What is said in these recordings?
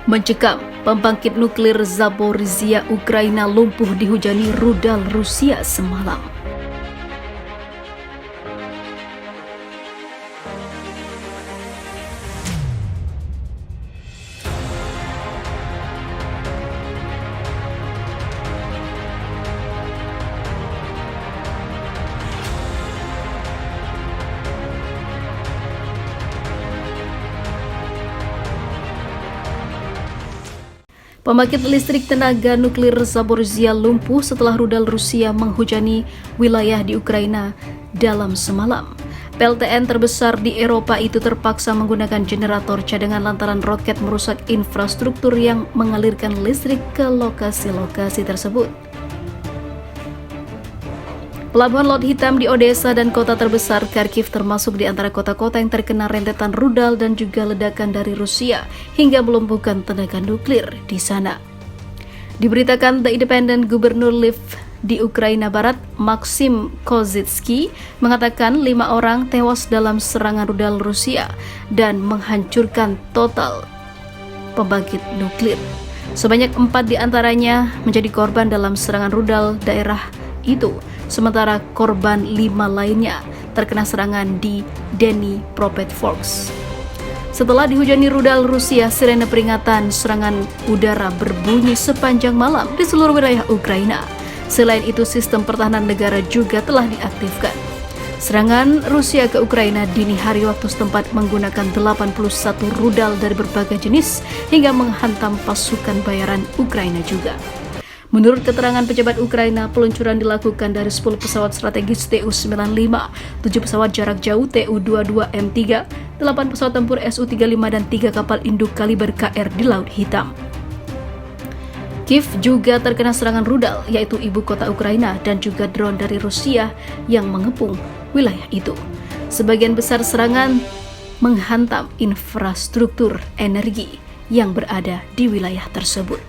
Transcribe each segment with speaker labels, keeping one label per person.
Speaker 1: Mencekam, pembangkit nuklir Zaporizhia Ukraina lumpuh dihujani rudal Rusia semalam. Pembangkit listrik tenaga nuklir Zaporizhia lumpuh setelah rudal Rusia menghujani wilayah di Ukraina dalam semalam. PLTN terbesar di Eropa itu terpaksa menggunakan generator cadangan lantaran roket merusak infrastruktur yang mengalirkan listrik ke lokasi-lokasi tersebut. Pelabuhan Laut Hitam di Odessa dan kota terbesar Kharkiv termasuk di antara kota-kota yang terkena rentetan rudal dan juga ledakan dari Rusia hingga melumpuhkan tenaga nuklir di sana. Diberitakan The Independent, Gubernur Lviv di Ukraina Barat, Maxim Kozitsky, mengatakan 5 orang tewas dalam serangan rudal Rusia dan menghancurkan total pembangkit nuklir. Sebanyak 4 di antaranya menjadi korban dalam serangan rudal daerah itu, sementara korban 5 lainnya terkena serangan di Dnipropetrovsk. Setelah dihujani rudal Rusia, sirene peringatan serangan udara berbunyi sepanjang malam di seluruh wilayah Ukraina. Selain itu, sistem pertahanan negara juga telah diaktifkan. Serangan Rusia ke Ukraina dini hari waktu setempat menggunakan 81 rudal dari berbagai jenis hingga menghantam pasukan bayaran Ukraina juga. Menurut keterangan pejabat Ukraina, peluncuran dilakukan dari 10 pesawat strategis Tu-95, 7 pesawat jarak jauh Tu-22M3, 8 pesawat tempur Su-35 dan 3 kapal induk kaliber KR di Laut Hitam. Kiev juga terkena serangan rudal, yaitu ibu kota Ukraina, dan juga drone dari Rusia yang mengepung wilayah itu. Sebagian besar serangan menghantam infrastruktur energi yang berada di wilayah tersebut.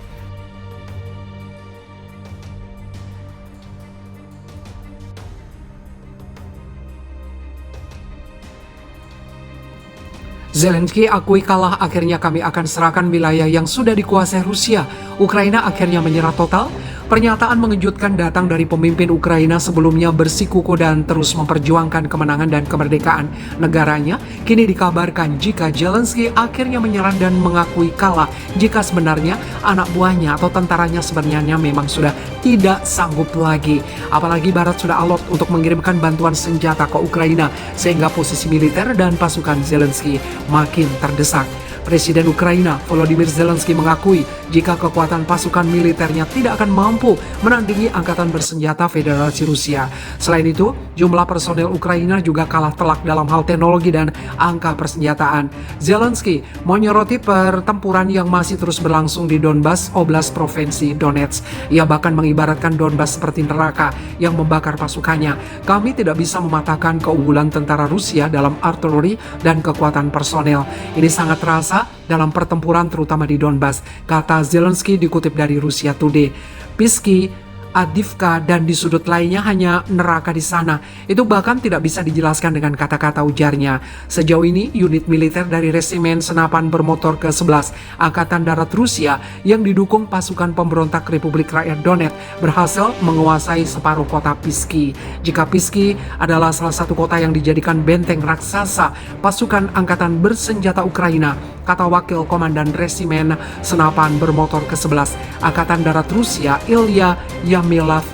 Speaker 2: Zelensky akui kalah, akhirnya kami akan serahkan wilayah yang sudah dikuasai Rusia. Ukraina akhirnya menyerah total. Pernyataan mengejutkan datang dari pemimpin Ukraina sebelumnya bersikuku dan terus memperjuangkan kemenangan dan kemerdekaan negaranya. Kini dikabarkan jika Zelensky akhirnya menyerah dan mengakui kalah jika sebenarnya anak buahnya atau tentaranya sebenarnya memang sudah tidak sanggup lagi. Apalagi Barat sudah alot untuk mengirimkan bantuan senjata ke Ukraina sehingga posisi militer dan pasukan Zelensky makin terdesak. Presiden Ukraina Volodymyr Zelensky mengakui jika kekuatan pasukan militernya tidak akan mampu menandingi angkatan bersenjata Federasi Rusia. Selain itu, jumlah personel Ukraina juga kalah telak dalam hal teknologi dan angka persenjataan. Zelensky menyoroti pertempuran yang masih terus berlangsung di Donbas, Oblast Provinsi Donetsk. Ia bahkan mengibaratkan Donbas seperti neraka yang membakar pasukannya. Kami tidak bisa mematahkan keunggulan tentara Rusia dalam artileri dan kekuatan personel. Ini sangat terasa dalam pertempuran terutama di Donbas, kata Zelensky dikutip dari Russia Today. Pisky, Adivka, dan di sudut lainnya hanya neraka di sana. Itu bahkan tidak bisa dijelaskan dengan kata-kata, ujarnya. Sejauh ini, unit militer dari Resimen Senapan Bermotor ke-11 Angkatan Darat Rusia yang didukung pasukan pemberontak Republik Rakyat Donetsk berhasil menguasai separuh kota Pisky. Jika Pisky adalah salah satu kota yang dijadikan benteng raksasa pasukan angkatan bersenjata Ukraina, kata Wakil Komandan Resimen Senapan Bermotor ke-11 Angkatan Darat Rusia, Ilya Yamilov,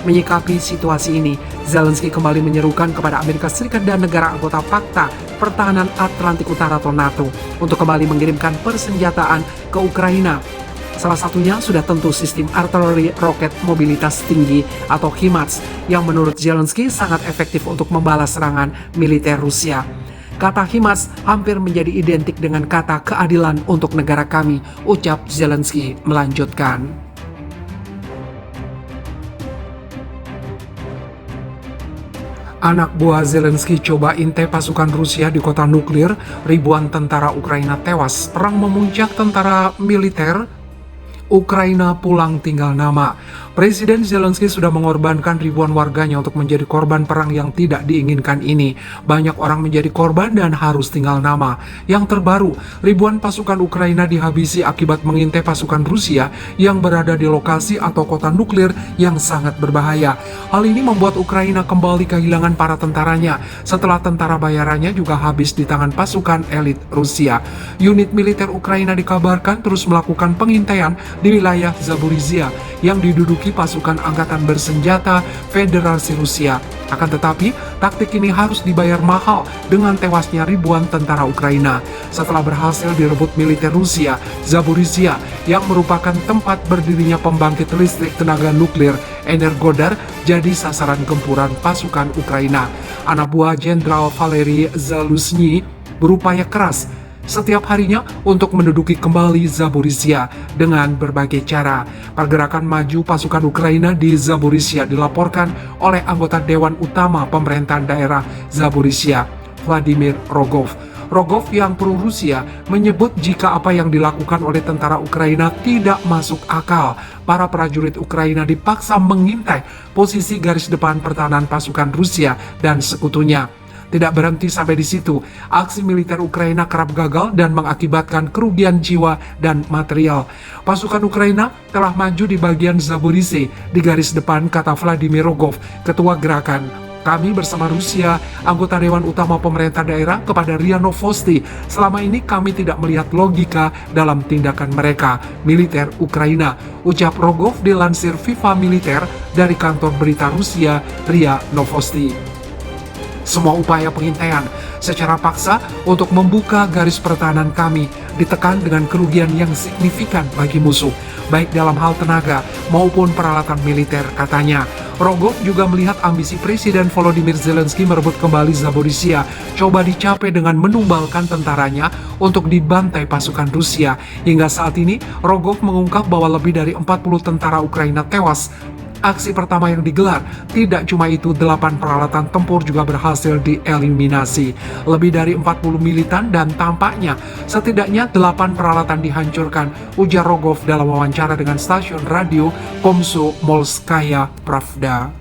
Speaker 2: menyikapi situasi ini. Zelensky kembali menyerukan kepada Amerika Serikat dan negara anggota Pakta Pertahanan Atlantik Utara atau NATO untuk kembali mengirimkan persenjataan ke Ukraina. Salah satunya sudah tentu sistem artileri roket mobilitas tinggi atau HIMARS yang menurut Zelensky sangat efektif untuk membalas serangan militer Rusia. Kata HIMARS hampir menjadi identik dengan kata keadilan untuk negara kami, ucap Zelensky melanjutkan. Anak buah Zelensky coba intai pasukan Rusia di kota nuklir, ribuan tentara Ukraina tewas, perang memuncak, tentara militer Ukraina pulang tinggal nama. Presiden Zelensky sudah mengorbankan ribuan warganya untuk menjadi korban perang yang tidak diinginkan ini. Banyak orang menjadi korban dan harus tinggal nama. Yang terbaru, ribuan pasukan Ukraina dihabisi akibat mengintai pasukan Rusia yang berada di lokasi atau kota nuklir yang sangat berbahaya. Hal ini membuat Ukraina kembali kehilangan para tentaranya setelah tentara bayarannya juga habis di tangan pasukan elit Rusia. Unit militer Ukraina dikabarkan terus melakukan pengintaian di wilayah Zaporizhia yang diduduki pasukan angkatan bersenjata Federasi Rusia. Akan tetapi, taktik ini harus dibayar mahal dengan tewasnya ribuan tentara Ukraina. Setelah berhasil direbut militer Rusia, Zaporizhia yang merupakan tempat berdirinya pembangkit listrik tenaga nuklir Energodar jadi sasaran gempuran pasukan Ukraina. Anak buah Jenderal Valery Zaluzhny berupaya keras setiap harinya untuk menduduki kembali Zaporizhia dengan berbagai cara. Pergerakan maju pasukan Ukraina di Zaporizhia dilaporkan oleh anggota Dewan Utama Pemerintahan Daerah Zaporizhia, Vladimir Rogov. Rogov yang pro-Rusia menyebut jika apa yang dilakukan oleh tentara Ukraina tidak masuk akal. Para prajurit Ukraina dipaksa mengintai posisi garis depan pertahanan pasukan Rusia dan sekutunya. Tidak berhenti sampai di situ, aksi militer Ukraina kerap gagal dan mengakibatkan kerugian jiwa dan material. Pasukan Ukraina telah maju di bagian Zaporizhia di garis depan, kata Vladimir Rogov, ketua gerakan Kami Bersama Rusia, anggota Dewan Utama Pemerintah Daerah, kepada RIA Novosti. Selama ini kami tidak melihat logika dalam tindakan mereka, militer Ukraina, ucap Rogov dilansir Viva Militer dari kantor berita Rusia RIA Novosti. Semua upaya pengintaian secara paksa untuk membuka garis pertahanan kami ditekan dengan kerugian yang signifikan bagi musuh, baik dalam hal tenaga maupun peralatan militer, katanya. Rogov juga melihat ambisi Presiden Volodymyr Zelensky merebut kembali Zaporizhia coba dicapai dengan menumbalkan tentaranya untuk dibantai pasukan Rusia. Hingga saat ini, Rogov mengungkap bahwa lebih dari 40 tentara Ukraina tewas. Aksi pertama yang digelar, tidak cuma itu, 8 peralatan tempur juga berhasil dieliminasi. Lebih dari 40 militan dan tampaknya setidaknya 8 peralatan dihancurkan, ujar Rogov dalam wawancara dengan stasiun radio Komsomolskaya Pravda.